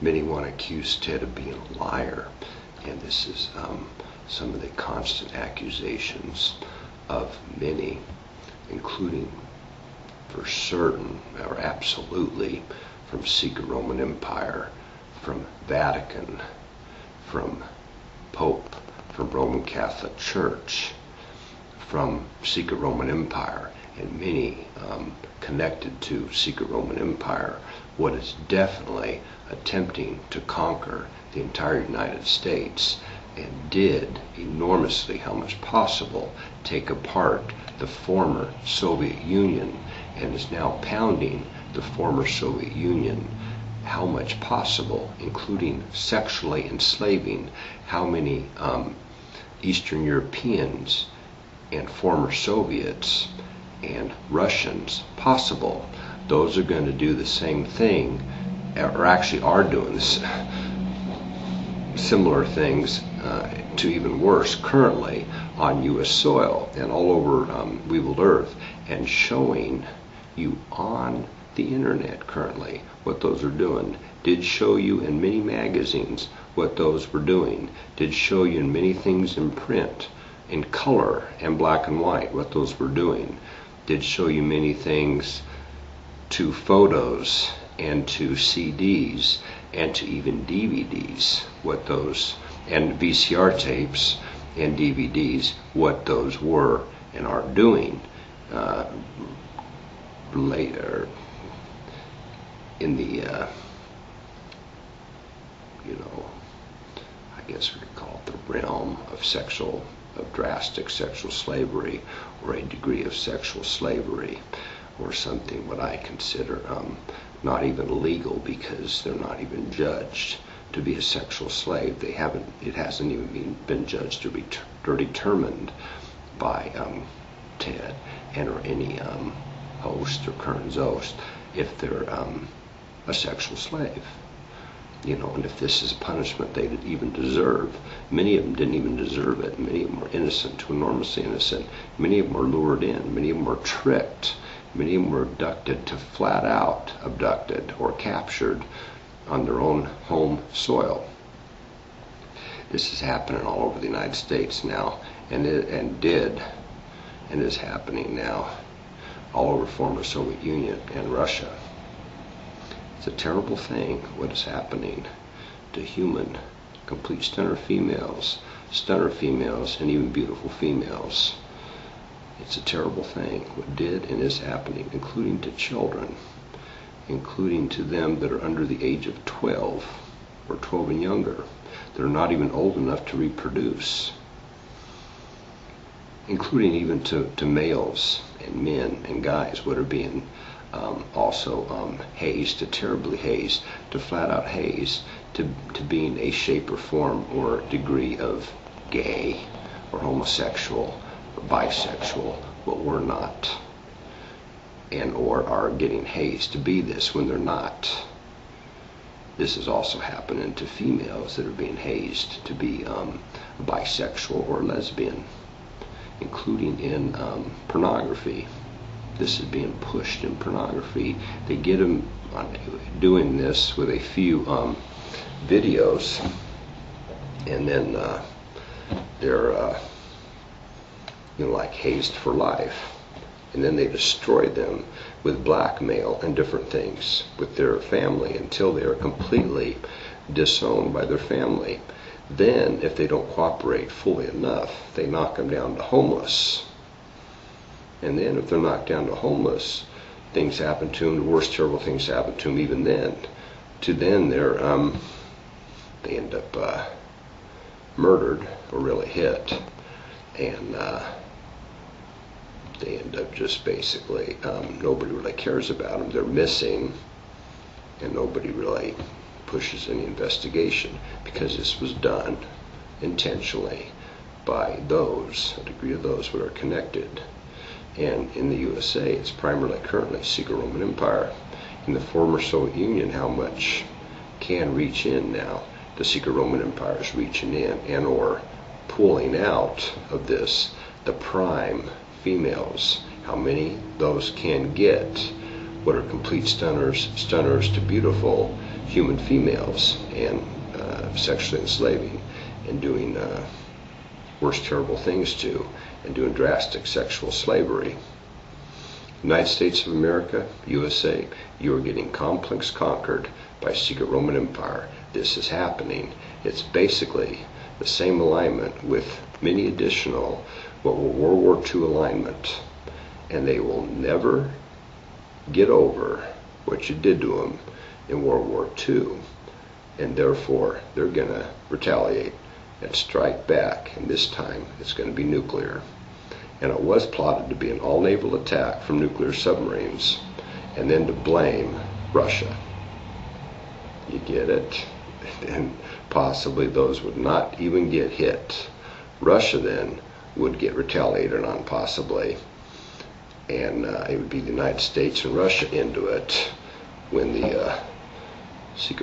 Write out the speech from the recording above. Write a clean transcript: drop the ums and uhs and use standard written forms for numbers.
Many want to accuse Ted of being a liar, and this is some of the constant accusations of many, including for certain or absolutely from Secret Roman Empire, from Vatican, from Pope, from Roman Catholic Church, from Secret Roman Empire, and many connected to Secret Roman Empire, what is definitely attempting to conquer the entire United States, and did enormously, how much possible, take apart the former Soviet Union, and is now pounding the former Soviet Union, how much possible, including sexually enslaving how many Eastern Europeans and former Soviets and Russians possible. Those are going to do the same thing, or actually are doing this, similar things to even worse currently on U.S. soil and all over Weebled Earth, and showing you on the internet currently what those are doing. Did show you in many magazines what those were doing. Did show you in many things in print, in color and black and white, what those were doing. Did show you many things to photos and to CDs and to even DVDs, what those, and VCR tapes and DVDs, what those were and are doing later in the I guess we could call it the realm of drastic sexual slavery, or a degree of sexual slavery, or something what I consider not even legal, because they're not even judged to be a sexual slave. It hasn't even been judged or determined by Ted and or any host or current host if they're a sexual slave. And if this is a punishment they didn't even deserve. Many of them didn't even deserve it. Many of them were innocent, to enormously innocent. Many of them were lured in. Many of them were tricked. Many of them were abducted, to flat out abducted or captured on their own home soil. This is happening all over the United States now, and is happening now all over former Soviet Union and Russia. It's a terrible thing what is happening to human, complete stunner females, and even beautiful females. It's a terrible thing what did and is happening, including to children, including to them that are under the age of 12 or 12 and younger. They're not even old enough to reproduce, including even to males and men and guys what are being also hazed, to terribly hazed, to flat out hazed, to being a shape or form or degree of gay or homosexual or bisexual, but we're not, and or are getting hazed to be this when they're not. This is also happening to females that are being hazed to be bisexual or lesbian, including in pornography. This is being pushed in pornography. They get them doing this with a few videos, and then they're like hazed for life, and then they destroy them with blackmail and different things with their family until they are completely disowned by their family. Then, if they don't cooperate fully enough, they knock them down to homeless. And then if they're knocked down to homeless, things happen to them, the worst terrible things happen to them even then. They end up murdered or really hit, and they end up just basically, nobody really cares about them. They're missing, and nobody really pushes any investigation, because this was done intentionally by those, a degree of those who are connected. And in the USA, it's primarily currently Secret Roman Empire. In the former Soviet Union, how much can reach in now? The Secret Roman Empire is reaching in and or pulling out of this the prime females. How many those can get, what are complete stunners to beautiful, human females and sexually enslaving and doing worse terrible things to, and doing drastic sexual slavery. United States of America, USA, you are getting complex conquered by secret Roman Empire. This is happening. It's basically the same alignment with many additional what were World War II alignment, and they will never get over what you did to them in World War II, and therefore they're going to retaliate and strike back, and this time it's going to be nuclear. And it was plotted to be an all-naval attack from nuclear submarines, and then to blame Russia. You get it? And possibly those would not even get hit. Russia then would get retaliated on, possibly, and it would be the United States and Russia into it when the secret